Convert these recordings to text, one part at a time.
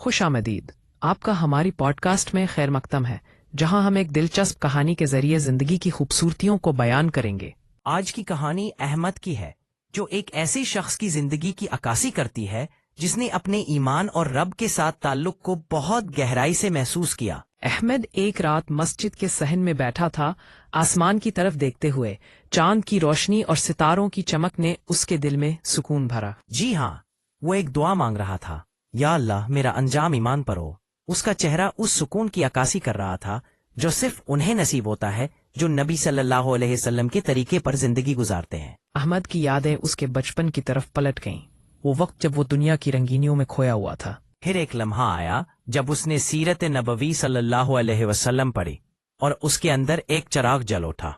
خوش آمدید، آپ کا ہماری پوڈ کاسٹ میں خیر مقدم ہے، جہاں ہم ایک دلچسپ کہانی کے ذریعے زندگی کی خوبصورتیوں کو بیان کریں گے۔ آج کی کہانی احمد کی ہے، جو ایک ایسے شخص کی زندگی کی عکاسی کرتی ہے جس نے اپنے ایمان اور رب کے ساتھ تعلق کو بہت گہرائی سے محسوس کیا۔ احمد ایک رات مسجد کے صحن میں بیٹھا تھا، آسمان کی طرف دیکھتے ہوئے۔ چاند کی روشنی اور ستاروں کی چمک نے اس کے دل میں سکون بھرا۔ جی ہاں، وہ ایک دعا مانگ رہا تھا، یا اللہ میرا انجام ایمان پر ہو۔ اس کا چہرہ اس سکون کی عکاسی کر رہا تھا جو صرف انہیں نصیب ہوتا ہے جو نبی صلی اللہ علیہ وسلم کے طریقے پر زندگی گزارتے ہیں۔ احمد کی یادیں اس کے بچپن کی طرف پلٹ گئیں، وہ وقت جب وہ دنیا کی رنگینیوں میں کھویا ہوا تھا۔ پھر ایک لمحہ آیا جب اس نے سیرت نبوی صلی اللہ علیہ وسلم پڑھی اور اس کے اندر ایک چراغ جل اٹھا۔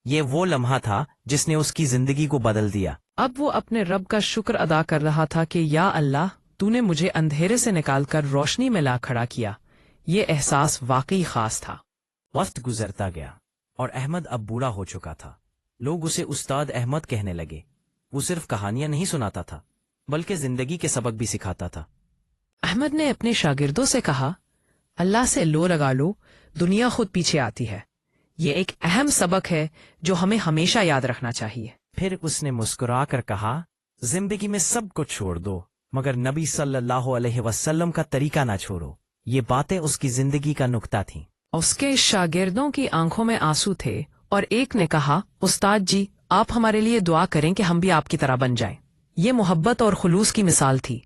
یہ وہ لمحہ تھا جس نے اس کی زندگی کو بدل دیا۔ اب وہ اپنے رب کا شکر ادا کر رہا تھا کہ یا اللہ، تو نے مجھے اندھیرے سے نکال کر روشنی میں لا کھڑا کیا۔ یہ احساس واقعی خاص تھا۔ وقت گزرتا گیا اور احمد اب بوڑھا ہو چکا تھا۔ لوگ اسے استاد احمد کہنے لگے۔ وہ صرف کہانیاں نہیں سناتا تھا بلکہ زندگی کے سبق بھی سکھاتا تھا۔ احمد نے اپنے شاگردوں سے کہا، اللہ سے لو لگا لو، دنیا خود پیچھے آتی ہے۔ یہ ایک اہم سبق ہے جو ہمیں ہمیشہ یاد رکھنا چاہیے۔ پھر اس نے مسکرا کر کہا، زندگی میں سب کو چھوڑ دو مگر نبی صلی اللہ علیہ وسلم کا طریقہ نہ چھوڑو۔ یہ باتیں اس کی زندگی کا نقطہ تھیں۔ اس کے شاگردوں کی آنکھوں میں آنسو تھے اور ایک نے کہا، استاد جی، آپ ہمارے لیے دعا کریں کہ ہم بھی آپ کی طرح بن جائیں۔ یہ محبت اور خلوص کی مثال تھی۔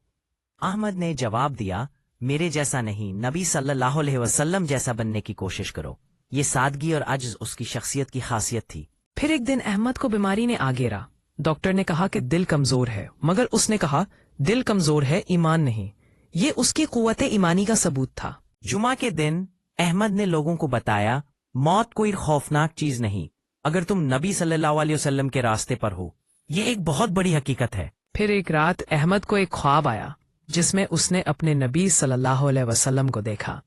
احمد نے جواب دیا، میرے جیسا نہیں، نبی صلی اللہ علیہ وسلم جیسا بننے کی کوشش کرو۔ یہ سادگی اور عجز اس کی شخصیت کی خاصیت تھی۔ پھر ایک دن احمد کو بیماری نے آ گھیرا۔ ڈاکٹر نے کہا کہ دل کمزور ہے، مگر اس نے کہا، دل کمزور ہے، ایمان نہیں۔ یہ اس کی قوت ایمانی کا ثبوت تھا۔ جمعہ کے دن احمد نے لوگوں کو بتایا، موت کوئی خوفناک چیز نہیں اگر تم نبی صلی اللہ علیہ وسلم کے راستے پر ہو۔ یہ ایک بہت بڑی حقیقت ہے۔ پھر ایک رات احمد کو ایک خواب آیا جس میں اس نے اپنے نبی صلی اللہ علیہ وسلم کو دیکھا۔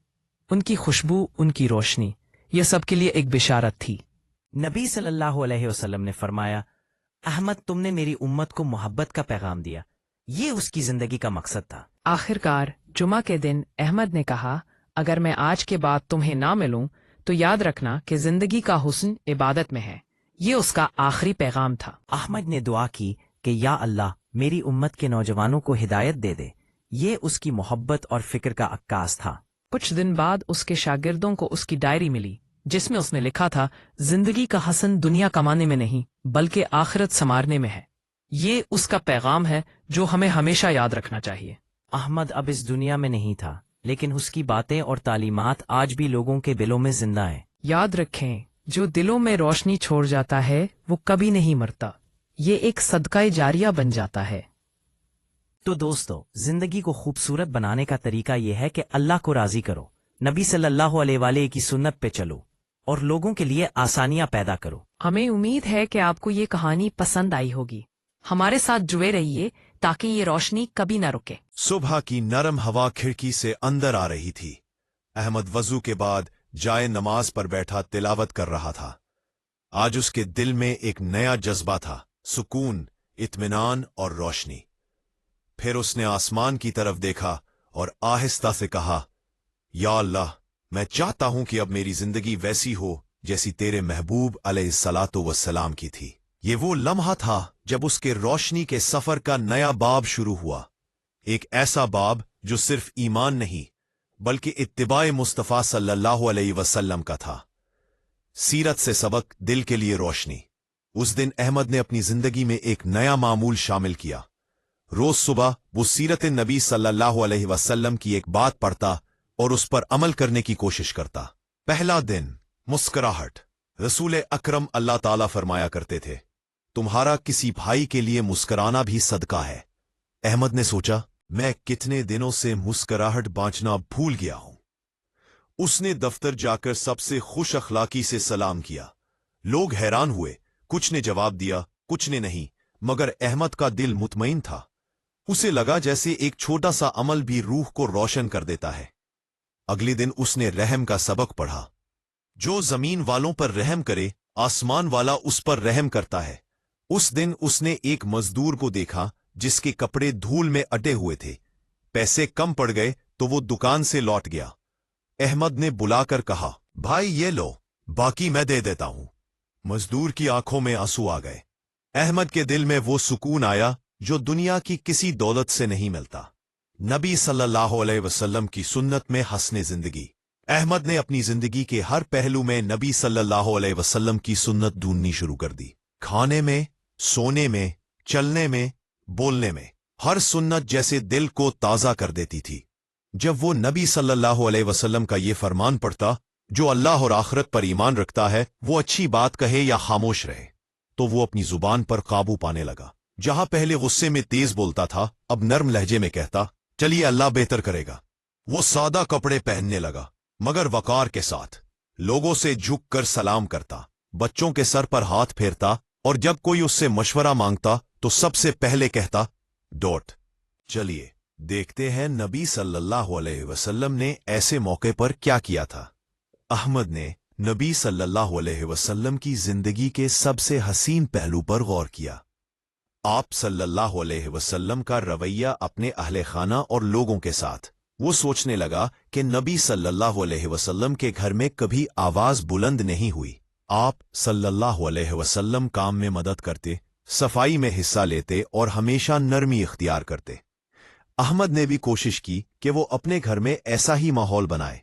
ان کی خوشبو، ان کی روشنی، یہ سب کے لیے ایک بشارت تھی۔ نبی صلی اللہ علیہ وسلم نے فرمایا، احمد تم نے میری امت کو محبت کا پیغام دیا۔ یہ اس کی زندگی کا مقصد تھا۔ آخرکار جمعہ کے دن احمد نے کہا، اگر میں آج کے بعد تمہیں نہ ملوں تو یاد رکھنا کہ زندگی کا حسن عبادت میں ہے۔ یہ اس کا آخری پیغام تھا۔ احمد نے دعا کی کہ یا اللہ میری امت کے نوجوانوں کو ہدایت دے دے۔ یہ اس کی محبت اور فکر کا عکاس تھا۔ کچھ دن بعد اس کے شاگردوں کو اس کی ڈائری ملی جس میں اس نے لکھا تھا، زندگی کا حسن دنیا کمانے میں نہیں بلکہ آخرت سنوارنے میں ہے۔ یہ اس کا پیغام ہے جو ہمیں ہمیشہ یاد رکھنا چاہیے۔ احمد اب اس دنیا میں نہیں تھا، لیکن اس کی باتیں اور تعلیمات آج بھی لوگوں کے دلوں میں زندہ ہیں۔ یاد رکھیں، جو دلوں میں روشنی چھوڑ جاتا ہے وہ کبھی نہیں مرتا۔ یہ ایک صدقہ جاریہ بن جاتا ہے۔ تو دوستو، زندگی کو خوبصورت بنانے کا طریقہ یہ ہے کہ اللہ کو راضی کرو، نبی صلی اللہ علیہ وآلہ کی سنت پہ چلو اور لوگوں کے لیے آسانیاں پیدا کرو۔ ہمیں امید ہے کہ آپ کو یہ کہانی پسند آئی ہوگی۔ ہمارے ساتھ جڑے رہیے تاکہ یہ روشنی کبھی نہ رکے۔ صبح کی نرم ہوا کھڑکی سے اندر آ رہی تھی۔ احمد وضو کے بعد جائے نماز پر بیٹھا تلاوت کر رہا تھا۔ آج اس کے دل میں ایک نیا جذبہ تھا، سکون، اطمینان اور روشنی۔ پھر اس نے آسمان کی طرف دیکھا اور آہستہ سے کہا، یا اللہ، میں چاہتا ہوں کہ اب میری زندگی ویسی ہو جیسی تیرے محبوب علیہ الصلاۃ والسلام کی تھی۔ یہ وہ لمحہ تھا جب اس کے روشنی کے سفر کا نیا باب شروع ہوا، ایک ایسا باب جو صرف ایمان نہیں بلکہ اتباع مصطفیٰ صلی اللہ علیہ وسلم کا تھا۔ سیرت سے سبق، دل کے لیے روشنی۔ اس دن احمد نے اپنی زندگی میں ایک نیا معمول شامل کیا۔ روز صبح وہ سیرت نبی صلی اللہ علیہ وسلم کی ایک بات پڑھتا اور اس پر عمل کرنے کی کوشش کرتا۔ پہلا دن، مسکراہٹ۔ رسول اکرم اللہ تعالیٰ فرمایا کرتے تھے، تمہارا کسی بھائی کے لیے مسکرانا بھی صدقہ ہے۔ احمد نے سوچا، میں کتنے دنوں سے مسکراہٹ بانٹنا بھول گیا ہوں۔ اس نے دفتر جا کر سب سے خوش اخلاقی سے سلام کیا۔ لوگ حیران ہوئے، کچھ نے جواب دیا، کچھ نے نہیں، مگر احمد کا دل مطمئن تھا۔ اسے لگا جیسے ایک چھوٹا سا عمل بھی روح کو روشن کر دیتا ہے۔ اگلے دن اس نے رحم کا سبق پڑھا۔ جو زمین والوں پر رحم کرے، آسمان والا اس پر رحم کرتا ہے۔ اس دن اس نے ایک مزدور کو دیکھا جس کے کپڑے دھول میں اٹے ہوئے تھے۔ پیسے کم پڑ گئے तो वो दुकान से लौट गया। अहमद ने बुलाकर कहा, भाई ये लो, बाकी मैं दे देता हूं। मजदूर की आंखों में आंसू आ गए। अहमद के दिल में वो सुकून आया जो दुनिया की किसी दौलत से नहीं मिलता। नबी सल्लल्लाहु अलैहि वसल्लम की सुन्नत में हस्ने जिंदगी। अहमद ने अपनी जिंदगी के हर पहलू में नबी सल्लल्लाहु अलैहि वसल्लम की सुन्नत ढूंढनी शुरू कर दी। खाने में, सोने में, चलने में, बोलने में, हर सुन्नत जैसे दिल को ताजा कर देती थी। जब वो नबी सल्लल्लाहु अलैहि वसल्लम का ये फरमान पढ़ता, जो अल्लाह और आखिरत पर ईमान रखता है वो अच्छी बात कहे या खामोश रहे, तो वो अपनी जुबान पर काबू पाने लगा। जहां पहले गुस्से में तेज बोलता था, अब नर्म लहजे में कहता, चलिए अल्लाह बेहतर करेगा। वो सादा कपड़े पहनने लगा, मगर वकार के साथ। लोगों से झुककर सलाम करता, बच्चों के सर पर हाथ फेरता, और जब कोई उससे मशवरा मांगता तो सबसे पहले कहता, डॉट। चलिए देखते हैं नबी सल्लल्लाहु अलैहि वसल्लम ने ऐसे मौके पर क्या किया था। अहमद ने नबी सल्लल्लाहु अलैहि वसल्लम की जिंदगी के सबसे हसीन पहलू पर गौर किया। आप सल्लल्लाहु अलैहि वसल्लम का रवैया अपने अहले खाना और लोगों के साथ। वो सोचने लगा कि नबी सल्लल्लाहु अलैहि वसल्लम के घर में कभी आवाज बुलंद नहीं हुई। आप सल्लल्लाहु अलैहि वसल्लम काम में मदद करते, सफाई में हिस्सा लेते और हमेशा नरमी इख्तियार करते। अहमद ने भी कोशिश की कि वो अपने घर में ऐसा ही माहौल बनाए।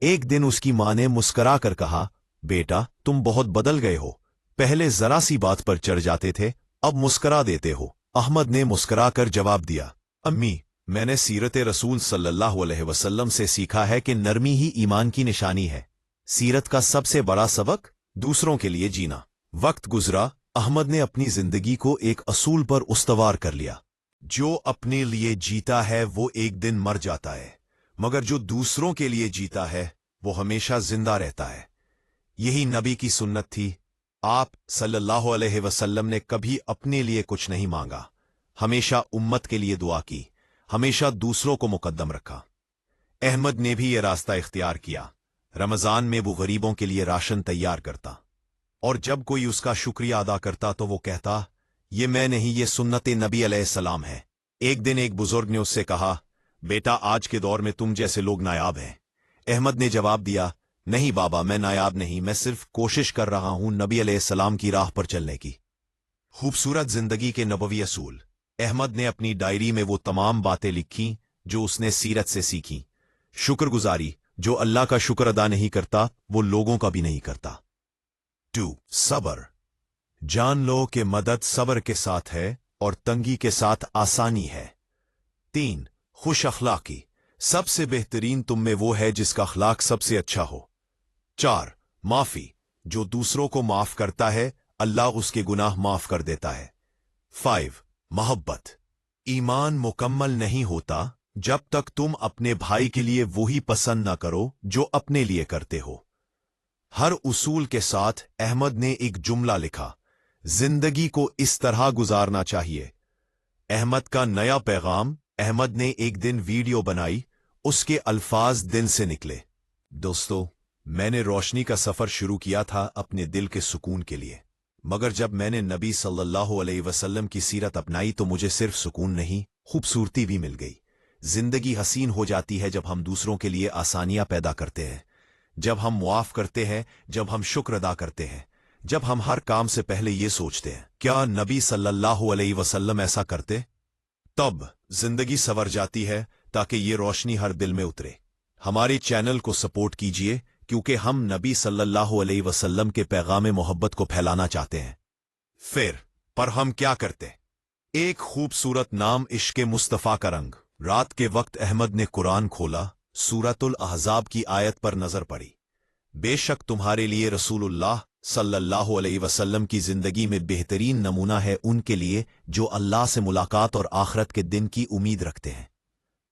एक दिन उसकी मां ने मुस्करा कर कहा, बेटा तुम बहुत बदल गए हो, पहले जरा सी बात पर चढ़ जाते थे, अब मुस्करा देते हो। अहमद ने मुस्करा कर जवाब दिया, अम्मी मैंने सीरत रसूल सल्लल्लाहु अलैहि वसल्लम से सीखा है कि नरमी ही ईमान की निशानी है। सीरत का सबसे बड़ा सबक दूसरों के लिए जीना। वक्त गुजरा, अहमद ने अपनी जिंदगी को एक असूल पर उस्तवार कर लिया। जो अपने लिए जीता है वो एक दिन मर जाता है, मगर जो दूसरों के लिए जीता है वो हमेशा जिंदा रहता है। यही नबी की सुन्नत थी। आप सल्लल्लाहु अलैहि वसल्लम ने कभी अपने लिए कुछ नहीं मांगा, हमेशा उम्मत के लिए दुआ की, हमेशा दूसरों को मुकद्दम रखा। अहमद ने भी ये रास्ता इख्तियार किया। रमजान में वो गरीबों के लिए राशन तैयार करता, और जब कोई उसका शुक्रिया अदा करता तो वो कहता, ये मैं नहीं, ये सुन्नत नबी अलैहिस्सलाम है। एक दिन एक बुजुर्ग ने उससे कहा, बेटा आज के दौर में तुम जैसे लोग नायाब हैं। अहमद ने जवाब दिया, नहीं बाबा मैं नायाब नहीं, मैं सिर्फ कोशिश कर रहा हूं नबी अलैहिस्सलाम की राह पर चलने की। खूबसूरत जिंदगी के नबवी असूल। अहमद ने अपनी डायरी में वो तमाम बातें लिखीं जो उसने सीरत से सीखी। शुक्रगुजारी, जो अल्लाह का शुक्र अदा नहीं करता वो लोगों का भी नहीं करता। 2. सब्र। जान लो कि मदद सब्र के साथ है और तंगी के साथ आसानी है। 3. खुश अखलाकी। सबसे बेहतरीन तुम में वो है जिसका अखलाक सबसे अच्छा हो। 4. माफी। जो दूसरों को माफ करता है अल्लाह उसके गुनाह माफ कर देता है। 5. मोहब्बत। ईमान मुकम्मल नहीं होता जब तक तुम अपने भाई के लिए वही पसंद न करो जो अपने लिए करते हो। हर उसूल के साथ अहमद ने एक जुमला लिखा, जिंदगी को इस तरह गुजारना चाहिए। अहमद का नया पैगाम। अहमद ने एक दिन वीडियो बनाई, उसके अल्फाज दिल से निकले। दोस्तों, मैंने रोशनी का सफर शुरू किया था अपने दिल के सुकून के लिए, मगर जब मैंने नबी सल्लल्लाहु अलैहि वसल्लम की सीरत अपनाई तो मुझे सिर्फ सुकून नहीं, खूबसूरती भी मिल गई। जिंदगी हसीन हो जाती है जब हम दूसरों के लिए आसानियां पैदा करते हैं, जब हम मुआफ करते हैं, जब हम शुक्र अदा करते हैं, जब हम हर काम से पहले ये सोचते हैं, क्या नबी सल्लल्लाहु अलैहि वसल्लम ऐसा करते? तब जिंदगी संवर जाती है। ताकि ये रोशनी हर दिल में उतरे, हमारे चैनल को सपोर्ट कीजिए, क्योंकि हम नबी सल्लल्लाहु अलैहि वसल्लम के पैगाम मोहब्बत को फैलाना चाहते हैं। पर हम क्या करते? एक खूबसूरत नाम, इश्क़े मुस्तफ़ा का रंग। रात के वक्त अहमद ने कुरान खोला, सूरतुल अहज़ाब की आयत पर नजर पड़ी। बेशक तुम्हारे लिए रसूलुल्लाह सल्लल्लाहु अलैहि वसल्लम की जिंदगी में बेहतरीन नमूना है उनके लिए जो अल्लाह से मुलाकात और आखिरत के दिन की उम्मीद रखते हैं।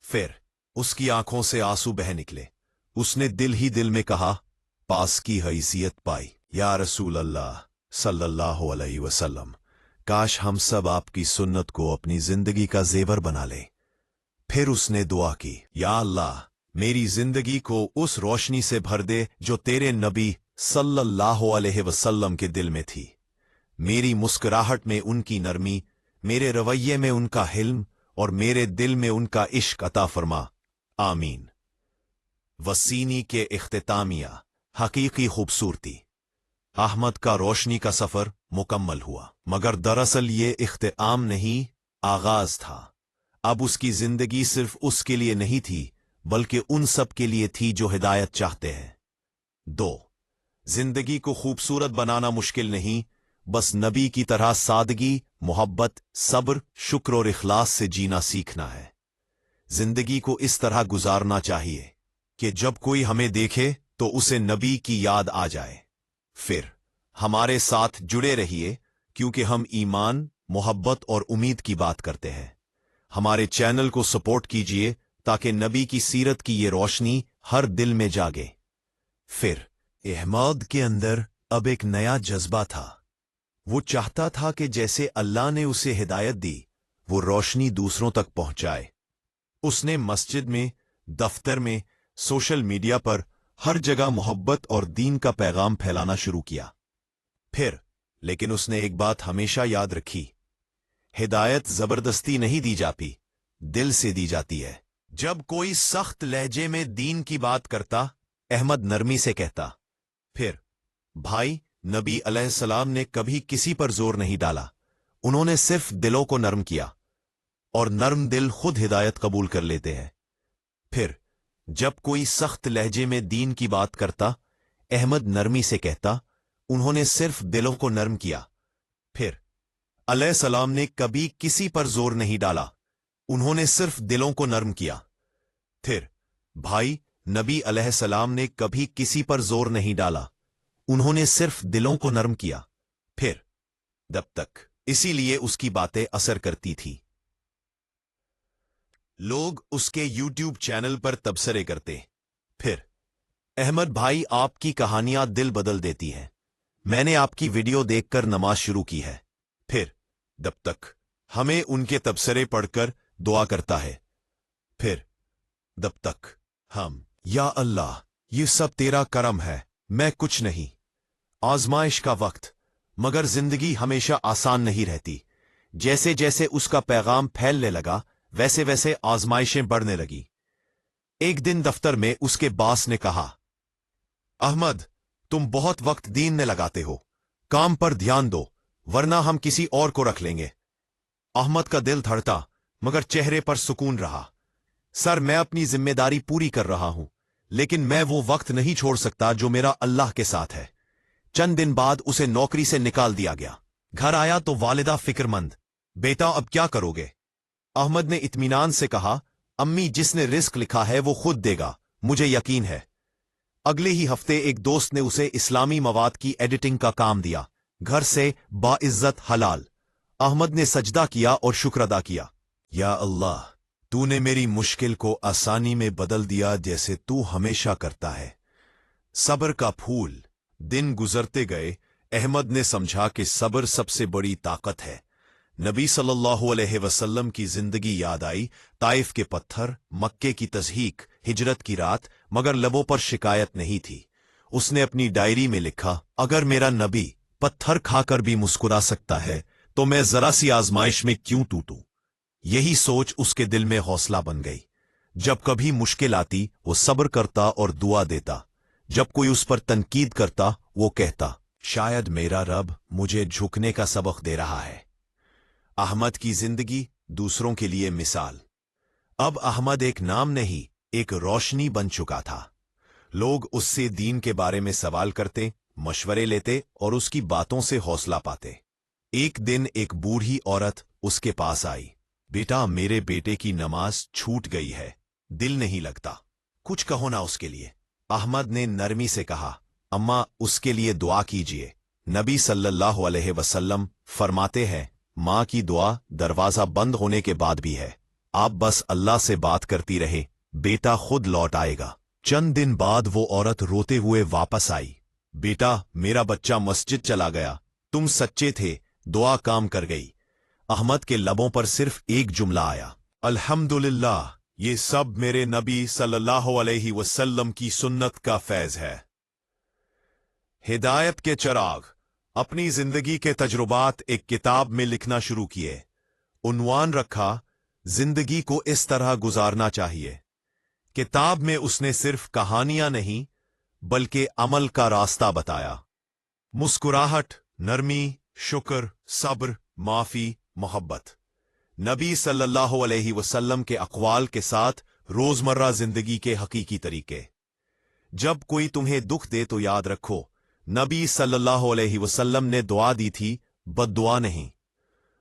फिर उसकी आंखों से आंसू बह निकले। उसने दिल ही दिल में कहा, पास की हैसियत पाई या रसूल अल्लाह सल्लल्लाहु अलैहि वसल्लम, काश हम सब आपकी सुन्नत को अपनी जिंदगी का जेवर बना लें। फिर उसने दुआ की, या अल्लाह मेरी जिंदगी को उस रोशनी से भर दे जो तेरे नबी सल्लल्लाहु अलैहि वसल्लम के दिल में थी। मेरी मुस्कुराहट में उनकी नरमी, मेरे रवैये में उनका हिल्म और मेरे दिल में उनका इश्क अता फरमा। आमीन। वसीनी के इख्तितामिया हकीकी खूबसूरती। अहमद का रोशनी का सफर मुकम्मल हुआ, मगर दरअसल ये इख्तिताम नहीं, आगाज था। अब उसकी जिंदगी सिर्फ उसके लिए नहीं थी, बल्कि उन सब के लिए थी जो हिदायत चाहते हैं। 2. जिंदगी को खूबसूरत बनाना मुश्किल नहीं, बस नबी की तरह सादगी, मोहब्बत, सब्र, शुक्र और इखलास से जीना सीखना है। जिंदगी को इस तरह गुजारना चाहिए कि जब कोई हमें देखे तो उसे नबी की याद आ जाए। फिर हमारे साथ जुड़े रहिए, क्योंकि हम ईमान, मोहब्बत और उम्मीद की बात करते हैं। हमारे चैनल को सपोर्ट कीजिए ताकि नबी की सीरत की ये रोशनी हर दिल में जागे। फिर अहमद के अंदर अब एक नया जज्बा था। वो चाहता था कि जैसे अल्लाह ने उसे हिदायत दी, वो रोशनी दूसरों तक पहुंचाए। उसने मस्जिद में, दफ्तर में, सोशल मीडिया पर हर जगह मोहब्बत और दीन का पैगाम फैलाना शुरू किया। फिर लेकिन उसने एक बात हमेशा याद रखी, हिदायत जबरदस्ती नहीं दी जाती, दिल से दी जाती है। जब कोई सख्त लहजे में दीन की बात करता, अहमद नरमी से कहता, फिर भाई, नबी अलैहिस्सलाम ने कभी किसी पर जोर नहीं डाला, उन्होंने सिर्फ दिलों को नरम किया, और नरम दिल खुद हिदायत कबूल कर लेते हैं। फिर जब कोई सख्त लहजे में दीन की बात करता, अहमद नरमी से कहता, उन्होंने सिर्फ दिलों को नरम किया। फिर अलैहिस्सलाम ने कभी किसी पर जोर नहीं डाला, उन्होंने सिर्फ दिलों को नरम किया। फिर भाई, नबी अलैहिस्सलाम ने कभी किसी पर जोर नहीं डाला, उन्होंने सिर्फ दिलों को नरम किया। फिर जब तक, इसीलिए उसकी बातें असर करती थी। लोग उसके YouTube चैनल पर तबसरे करते, फिर अहमद भाई, आपकी कहानियां दिल बदल देती हैं, मैंने आपकी वीडियो देखकर नमाज शुरू की है। फिर जब तक, हमें उनके तबसरे पढ़कर दुआ करता है। फिर जब तक हम, या अल्लाह, ये सब तेरा करम है, मैं कुछ नहीं। आजमाइश का वक्त, मगर जिंदगी हमेशा आसान नहीं रहती। जैसे जैसे उसका पैगाम फैलने लगा, वैसे वैसे आजमाइशें बढ़ने लगी। एक दिन दफ्तर में उसके बॉस ने कहा, अहमद, तुम बहुत वक्त दीन में लगाते हो, काम पर ध्यान दो, वरना हम किसी और को रख लेंगे। अहमद का दिल धड़का, मगर चेहरे पर सुकून रहा। सर, मैं अपनी जिम्मेदारी पूरी कर रहा हूं, लेकिन मैं वो वक्त नहीं छोड़ सकता जो मेरा अल्लाह के साथ है। चंद दिन बाद उसे नौकरी से निकाल दिया गया। घर आया तो वालिदा फिक्रमंद, बेटा अब क्या करोगे? अहमद ने इत्मीनान से कहा, अम्मी, जिसने रिस्क लिखा है वो खुद देगा, मुझे यकीन है। अगले ही हफ्ते एक दोस्त ने उसे इस्लामी मवाद की एडिटिंग का काम दिया, घर से बाइज्जत हलाल। अहमद ने सजदा किया और शुक्र अदा किया, या अल्लाह, तूने मेरी मुश्किल को आसानी में बदल दिया, जैसे तू हमेशा करता है। सब्र का फूल। दिन गुजरते गए, अहमद ने समझा कि सब्र सबसे बड़ी ताकत है। नबी सल्लल्लाहु अलैहि वसल्लम की जिंदगी याद आई, ताइफ के पत्थर, मक्के की तज़हीक, हिजरत की रात, मगर लबों पर शिकायत नहीं थी। उसने अपनी डायरी में लिखा, अगर मेरा नबी पत्थर खाकर भी मुस्कुरा सकता है, तो मैं जरा सी आजमाइश में क्यों टूटूं? यही सोच उसके दिल में हौसला बन गई। जब कभी मुश्किल आती, वो सब्र करता और दुआ देता। जब कोई उस पर तनकीद करता, वो कहता, शायद मेरा रब मुझे झुकने का सबक दे रहा है। अहमद की जिंदगी दूसरों के लिए मिसाल। अब अहमद एक नाम नहीं, एक रोशनी बन चुका था। लोग उससे दीन के बारे में सवाल करते, मशवरे लेते और उसकी बातों से हौसला पाते। एक दिन एक बूढ़ी औरत उसके पास आई, बेटा, मेरे बेटे की नमाज छूट गई है, दिल नहीं लगता, कुछ कहो ना उसके लिए। अहमद ने नरमी से कहा, अम्मा, उसके लिए दुआ कीजिए। नबी सल्लल्लाहु अलैहि वसल्लम फरमाते हैं, माँ की दुआ दरवाजा बंद होने के बाद भी है। आप बस अल्लाह से बात करती रहे, बेटा खुद लौट आएगा। चंद दिन बाद वो औरत रोते हुए वापस आई, बेटा, मेरा बच्चा मस्जिद चला गया, तुम सच्चे थे, दुआ काम कर गई। अहमद के लबों पर सिर्फ एक जुमला आया, अल्हम्दुलिल्लाह, ये सब मेरे नबी सल्लल्लाहु अलैहि वसल्लम की सुन्नत का फैज है। हिदायत के चिराग अपनी जिंदगी के तजुर्बात एक किताब में लिखना शुरू किए। उन्वान रखा, जिंदगी को इस तरह गुजारना चाहिए किताब में उसने सिर्फ कहानियां नहीं बल्कि अमल का रास्ता बताया। मुस्कुराहट, नरमी, शुक्र, सब्र, माफी, मोहब्बत। नबी सल्लल्लाहु अलैहि वसल्लम के अक़वाल के साथ रोजमर्रा जिंदगी के हकीकी तरीके। जब कोई तुम्हें दुख दे तो याद रखो, नबी सल्लल्लाहु अलैहि वसल्लम ने दुआ दी थी, बद्दुआ नहीं।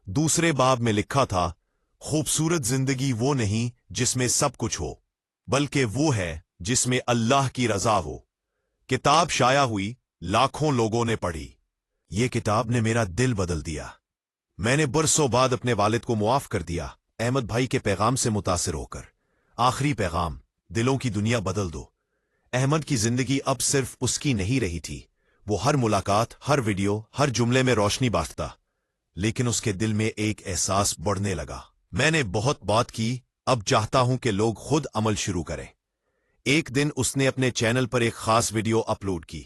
दूसरे बाब में लिखा था, खूबसूरत जिंदगी वो नहीं जिसमें सब कुछ हो, बल्कि वो है जिसमें अल्लाह की रजा हो। किताब शाया हुई, लाखों लोगों ने पढ़ी। ये किताब ने मेरा दिल बदल दिया। मैंने बरसों बाद अपने वालिद को मुआफ कर दिया, अहमद भाई के पैगाम से मुतासिर होकर। आखिरी पैगाम, दिलों की दुनिया बदल दो। अहमद की जिंदगी अब सिर्फ उसकी नहीं रही थी। वो हर मुलाकात, हर वीडियो, हर जुमले में रोशनी बांटता। लेकिन उसके दिल में एक एहसास बढ़ने लगा। मैंने बहुत बात की, अब चाहता हूं कि लोग खुद अमल शुरू करें। एक दिन उसने अपने चैनल पर एक खास वीडियो अपलोड की।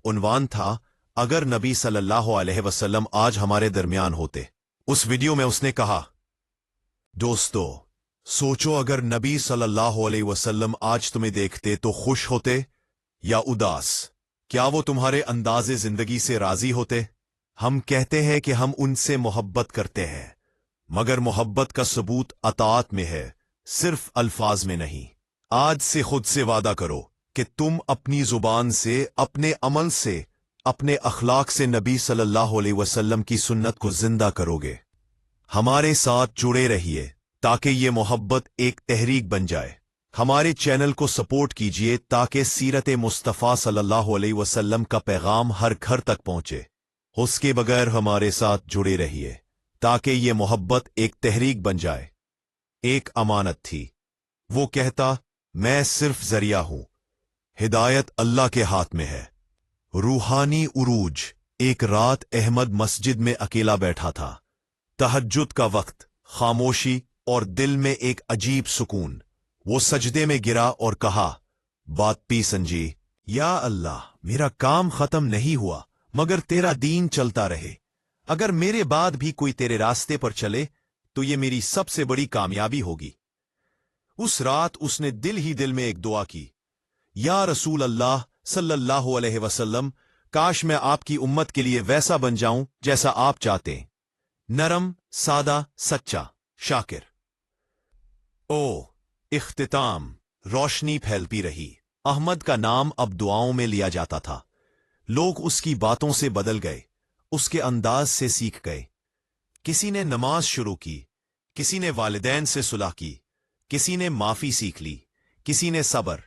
उन्वान था, अगर नबी सल्लल्लाहु अलैहि वसल्लम आज हमारे दरमियान होते। उस वीडियो में उसने कहा, दोस्तों, सोचो अगर नबी सल्लल्लाहु अलैहि वसल्लम आज तुम्हें देखते तो खुश होते या उदास? क्या वो तुम्हारे अंदाज़े जिंदगी से राजी होते? हम कहते हैं कि हम उनसे मोहब्बत करते हैं, मगर मोहब्बत का सबूत अताअत में है, सिर्फ अल्फाज में नहीं। आज से खुद से वादा करो कि तुम अपनी जुबान से, अपने अमल से, अपने अखलाक से नबी सल्लल्लाहु अलैहि वसल्लम की सुन्नत को जिंदा करोगे। हमारे साथ जुड़े रहिए ताकि ये मोहब्बत एक तहरीक बन जाए। हमारे चैनल को सपोर्ट कीजिए ताकि सीरत मुस्तफ़ा सल्लल्लाहु अलैहि वसल्लम का पैगाम हर घर तक पहुंचे। उसके बगैर हमारे साथ जुड़े रहिए ताकि ये मोहब्बत एक तहरीक बन जाए। एक अमानत थी। वो कहता, मैं सिर्फ जरिया हूं, हिदायत अल्लाह के हाथ में है। रूहानी उरूज। एक रात अहमद मस्जिद में अकेला बैठा था। तहज्जुद का वक्त, खामोशी और दिल में एक अजीब सुकून। वो सजदे में गिरा और कहा, बात पी संजी, या अल्लाह, मेरा काम खत्म नहीं हुआ मगर तेरा दीन चलता रहे। अगर मेरे बाद भी कोई तेरे रास्ते पर चले तो ये मेरी सबसे बड़ी कामयाबी होगी। उस रात उसने दिल ही दिल में एक दुआ की, या रसूल अल्लाह सल्लल्लाहु अलैहि वसल्लम, काश मैं आपकी उम्मत के लिए वैसा बन जाऊं जैसा आप चाहते हैं। नरम, सादा, सच्चा, शाकिर। ओ इख्तिताम। रोशनी फैलती रही। अहमद का नाम अब दुआओं में लिया जाता था। लोग उसकी बातों से बदल गए, उसके अंदाज से सीख गए। किसी ने नमाज शुरू की, किसी ने वालिदैन से सुलह की, किसी ने माफी सीख ली, किसी ने सब्र।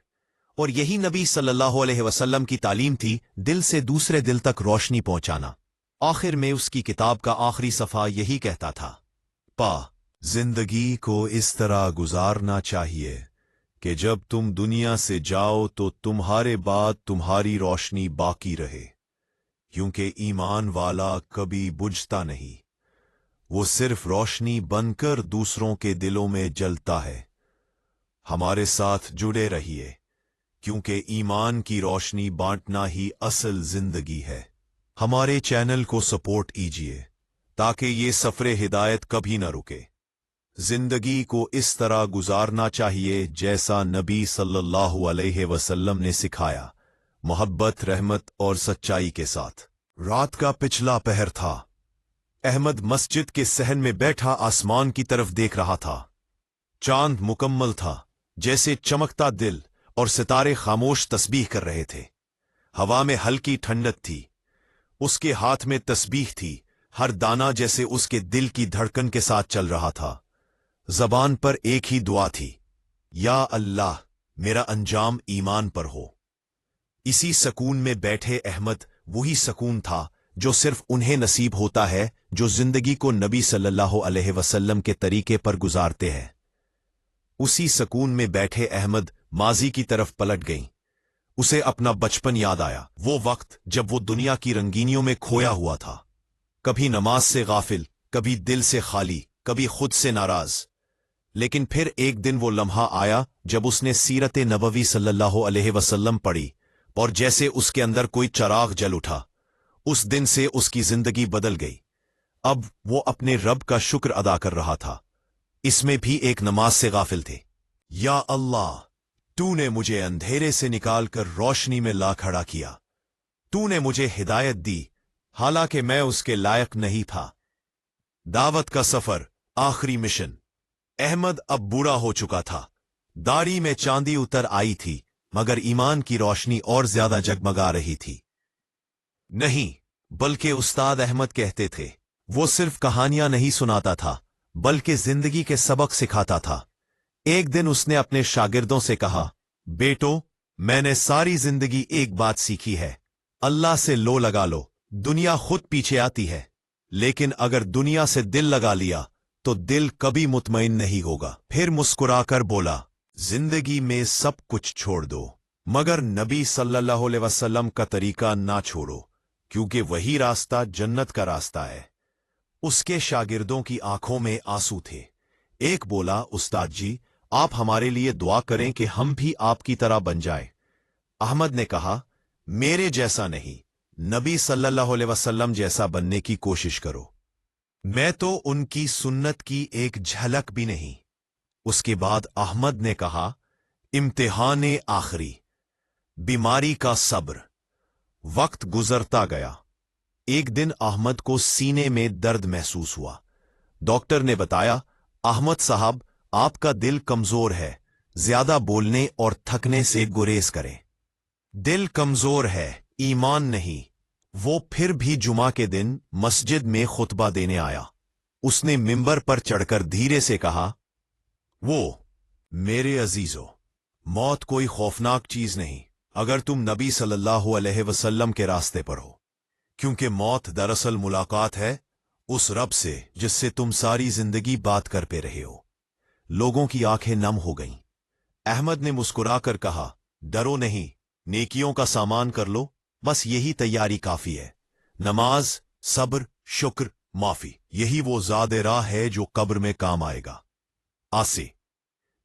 और यही नबी सल्लल्लाहु अलैहि वसल्लम की तालीम थी, दिल से दूसरे दिल तक रोशनी पहुंचाना। आखिर में उसकी किताब का आखिरी सफा यही कहता था, जिंदगी को इस तरह गुजारना चाहिए कि जब तुम दुनिया से जाओ तो तुम्हारे बाद तुम्हारी रोशनी बाकी रहे, क्योंकि ईमान वाला कभी बुझता नहीं, वो सिर्फ रोशनी बनकर दूसरों के दिलों में जलता है। हमारे साथ जुड़े रहिए, क्योंकि ईमान की रोशनी बांटना ही असल जिंदगी है। हमारे चैनल को सपोर्ट कीजिए ताकि ये सफरे हिदायत कभी न रुके। जिंदगी को इस तरह गुजारना चाहिए जैसा नबी सल्लल्लाहु अलैहि वसल्लम ने सिखाया, मोहब्बत, रहमत और सच्चाई के साथ। रात का पिछला पहर था। अहमद मस्जिद के सहन में बैठा आसमान की तरफ देख रहा था। चांद मुकम्मल था, जैसे चमकता दिल, और सितारे खामोश तस्बीह कर रहे थे। हवा में हल्की ठंडक थी। उसके हाथ में तस्बीह थी, हर दाना जैसे उसके दिल की धड़कन के साथ चल रहा था। जबान पर एक ही दुआ थी, या अल्लाह, मेरा अंजाम ईमान पर हो। इसी सकून में बैठे अहमद वही सकून था जो सिर्फ उन्हें नसीब होता है जो जिंदगी को नबी सल्लल्लाहु अलैहि वसल्लम के तरीके पर गुजारते हैं। उसी सकून में बैठे अहमद माजी की तरफ पलट गईं। उसे अपना बचपन याद आया, वो वक्त जब वो दुनिया की रंगीनियों में खोया हुआ था। कभी नमाज से गाफिल, कभी दिल से खाली, कभी खुद से नाराज। लेकिन फिर एक दिन वो लम्हा आया जब उसने सीरत नबवी सल्लल्लाहु अलैहि वसल्लम पढ़ी, और जैसे उसके अंदर कोई चिराग जल उठा। उस दिन से उसकी जिंदगी बदल गई। अब वो अपने रब का शुक्र अदा कर रहा था, इसमें भी एक नमाज से गाफिल थे। या अल्लाह, तूने मुझे अंधेरे से निकालकर रोशनी में ला खड़ा किया। तूने मुझे हिदायत दी, हालांकि मैं उसके लायक नहीं था। दावत का सफर, आखिरी मिशन। अहमद अब बूढ़ा हो चुका था। दाढ़ी में चांदी उतर आई थी, मगर ईमान की रोशनी और ज्यादा जगमगा रही थी। नहीं, बल्कि उस्ताद अहमद कहते थे, वो सिर्फ कहानियां नहीं सुनाता था, बल्कि जिंदगी के सबक सिखाता था। एक दिन उसने अपने शागिर्दों से कहा, बेटो, मैंने सारी जिंदगी एक बात सीखी है, अल्लाह से लो लगा लो, दुनिया खुद पीछे आती है, लेकिन अगर दुनिया से दिल लगा लिया तो दिल कभी मुतमईन नहीं होगा। फिर मुस्कुराकर बोला, जिंदगी में सब कुछ छोड़ दो, मगर नबी सल्लल्लाहु अलैहि वसल्लम का तरीका ना छोड़ो, क्योंकि वही रास्ता जन्नत का रास्ता है। उसके शागिर्दों की आंखों में आंसू थे। एक बोला, उस्ताद जी, आप हमारे लिए दुआ करें कि हम भी आपकी तरह बन जाएं। अहमद ने कहा, मेरे जैसा नहीं, नबी सल्लल्लाहु अलैहि वसल्लम जैसा बनने की कोशिश करो। मैं तो उनकी सुन्नत की एक झलक भी नहीं। उसके बाद अहमद ने कहा, इम्तिहान आखिरी, बीमारी का सब्र। वक्त गुजरता गया। एक दिन अहमद को सीने में दर्द महसूस हुआ। डॉक्टर ने बताया, अहमद साहब, आपका दिल कमजोर है, ज्यादा बोलने और थकने से गुरेज करें। दिल कमजोर है, ईमान नहीं। वो फिर भी जुमा के दिन मस्जिद में खुतबा देने आया। उसने मिंबर पर चढ़कर धीरे से कहा, वो मेरे अजीजों, मौत कोई खौफनाक चीज नहीं अगर तुम नबी सल्लल्लाहु अलैहि वसल्लम के रास्ते पर हो, क्योंकि मौत दरअसल मुलाकात है उस रब से जिससे तुम सारी जिंदगी बात करते रहे हो। लोगों की आंखें नम हो गईं। अहमद ने मुस्कुराकर कहा, डरो नहीं, नेकियों का सामान कर लो, बस यही तैयारी काफी है। नमाज, सब्र, शुक्र, माफी, यही वो ज़ादे राह है जो कब्र में काम आएगा। आसे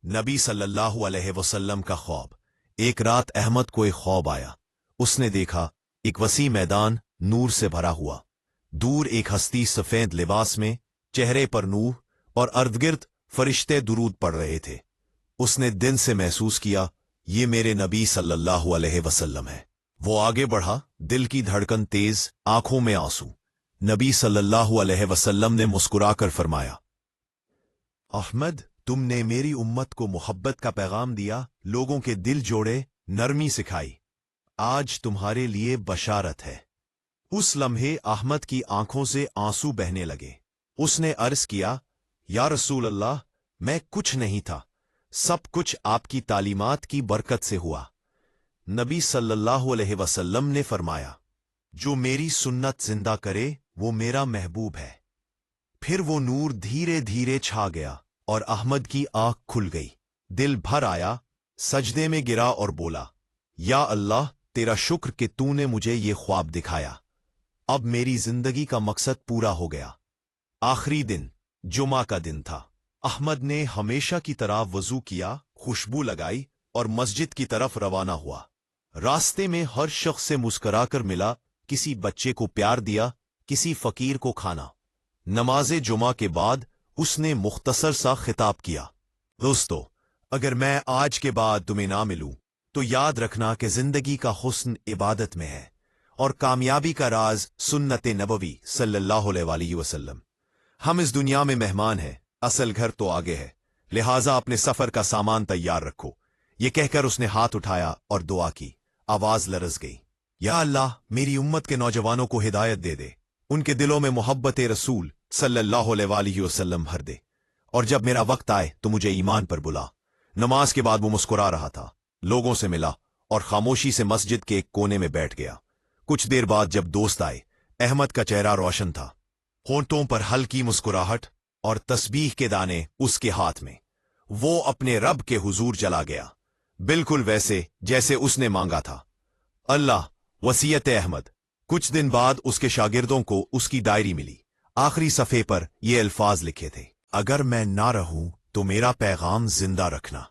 नबी सल्लल्लाहु अलैहि वसल्लम का ख्वाब। एक रात अहमद को एक ख्वाब आया। उसने देखा, एक वसी मैदान नूर से भरा हुआ, दूर एक हस्ती सफेद लिबास में, चेहरे पर नूर, और अर्धगिर्द फरिश्ते दुरूद पढ़ रहे थे। उसने दिन से महसूस किया, ये मेरे नबी सल्लल्लाहु अलैहि वसल्लम है। वो आगे बढ़ा, दिल की धड़कन तेज, आंखों में आंसू। नबी सल्लल्लाहु अलैहि वसल्लम ने मुस्कुराकर फरमाया, अहमद, तुमने मेरी उम्मत को मोहब्बत का पैगाम दिया, लोगों के दिल जोड़े, नरमी सिखाई। आज तुम्हारे लिए बशारत है। उस लम्हे अहमद की आंखों से आंसू बहने लगे। उसने अर्ज किया, या रसूल अल्लाह, मैं कुछ नहीं था, सब कुछ आपकी तालीमात की बरकत से हुआ। नबी सल्लल्लाहु अलैहि वसल्लम ने फरमाया, जो मेरी सुन्नत जिंदा करे वो मेरा महबूब है। फिर वो नूर धीरे धीरे छा गया और अहमद की आंख खुल गई। दिल भर आया, सजदे में गिरा और बोला, या अल्लाह, तेरा शुक्र कि तूने मुझे ये ख्वाब दिखाया। अब मेरी जिंदगी का मकसद पूरा हो गया। आखिरी दिन जुमा का दिन था। अहमद ने हमेशा की तरह वजू किया, खुशबू लगाई और मस्जिद की तरफ रवाना हुआ। रास्ते में हर शख्स से मुस्कुराकर मिला, किसी बच्चे को प्यार दिया, किसी फकीर को खाना। नमाजे जुमा के बाद उसने मुख्तसर सा खिताब किया, दोस्तों, अगर मैं आज के बाद तुम्हें ना मिलूं तो याद रखना कि जिंदगी का हुस्न इबादत में है और कामयाबी का राज सुन्नत नबवी सल्लल्लाहु अलैहि वसल्लम। हम इस दुनिया में मेहमान हैं, असल घर तो आगे है, लिहाजा अपने सफर का सामान तैयार रखो। ये कहकर उसने हाथ उठाया और दुआ की। आवाज लरज गई, या अल्लाह, मेरी उम्मत के नौजवानों को हिदायत दे दे, उनके दिलों में मोहब्बत रसूल सल्लल्लाहु अलैहि वसल्लम भर दे, और जब मेरा वक्त आए तो मुझे ईमान पर बुला। नमाज के बाद वो मुस्कुरा रहा था, लोगों से मिला और खामोशी से मस्जिद के एक कोने में बैठ गया। कुछ देर बाद जब दोस्त आए, अहमद का चेहरा रोशन था, होंठों पर हल्की मुस्कुराहट और तस्बीह के दाने उसके हाथ में। वो अपने रब के हुजूर चला गया, बिल्कुल वैसे जैसे उसने मांगा था। अल्लाह, वसीयत अहमद। कुछ दिन बाद उसके शागिर्दों को उसकी डायरी मिली। आखिरी सफ़े पर ये अल्फाज लिखे थे, अगर मैं ना रहूं तो मेरा पैगाम जिंदा रखना।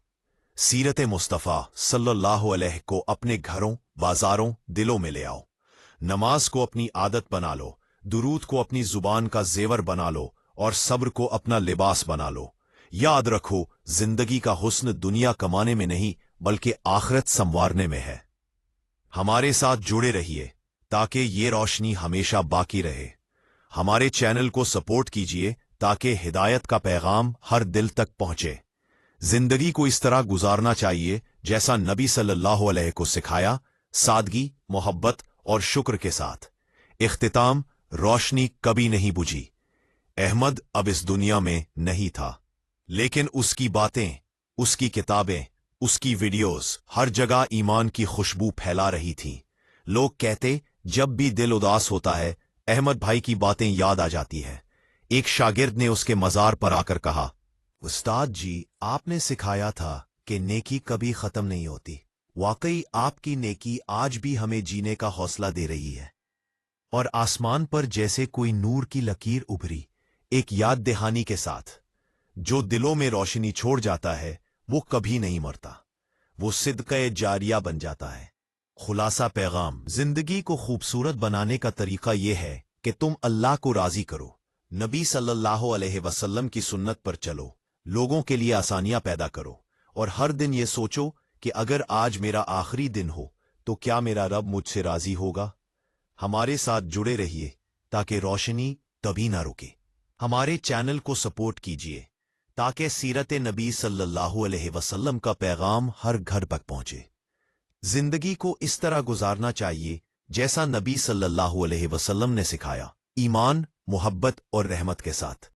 सीरत मुस्तफ़ा सल्लल्लाहु अलैहि को अपने घरों, बाजारों, दिलों में ले आओ। नमाज को अपनी आदत बना लो, दुरूद को अपनी जुबान का जेवर बना लो और सब्र को अपना लिबास बना लो। याद रखो, जिंदगी का हुस्न दुनिया कमाने में नहीं बल्कि आखिरत संवारने में है। हमारे साथ जुड़े रहिए ताकि ये रोशनी हमेशा बाकी रहे। हमारे चैनल को सपोर्ट कीजिए ताकि हिदायत का पैगाम हर दिल तक पहुंचे। जिंदगी को इस तरह गुजारना चाहिए जैसा नबी सल्लल्लाहु अलैहि को सिखाया, सादगी, मोहब्बत और शुक्र के साथ। इख्तिताम, रोशनी कभी नहीं बुझी। अहमद अब इस दुनिया में नहीं था, लेकिन उसकी बातें, उसकी किताबें, उसकी वीडियोस हर जगह ईमान की खुशबू फैला रही थीं। लोग कहते, जब भी दिल उदास होता है अहमद भाई की बातें याद आ जाती है। एक शागिर्द ने उसके मजार पर आकर कहा, उस्ताद जी, आपने सिखाया था कि नेकी कभी खत्म नहीं होती। वाकई आपकी नेकी आज भी हमें जीने का हौसला दे रही है। और आसमान पर जैसे कोई नूर की लकीर उभरी, एक याद दहानी के साथ। जो दिलों में रोशनी छोड़ जाता है वो कभी नहीं मरता, वो सिदक़े जारिया बन जाता है। खुलासा पैगाम, जिंदगी को खूबसूरत बनाने का तरीका यह है कि तुम अल्लाह को राजी करो, नबी सल्लल्लाहु अलैहि वसल्लम की सुन्नत पर चलो, लोगों के लिए आसानियां पैदा करो, और हर दिन ये सोचो कि अगर आज मेरा आखिरी दिन हो तो क्या मेरा रब मुझसे राजी होगा। हमारे साथ जुड़े रहिए ताकि रोशनी कभी ना रुके। हमारे चैनल को सपोर्ट कीजिए ताकि सीरत नबी सल्लल्लाहु अलैहि वसल्लम का पैगाम हर घर तक पहुंचे। जिंदगी को इस तरह गुजारना चाहिए जैसा नबी सल्लल्लाहु अलैहि वसल्लम ने सिखाया, ईमान, मोहब्बत और रहमत के साथ।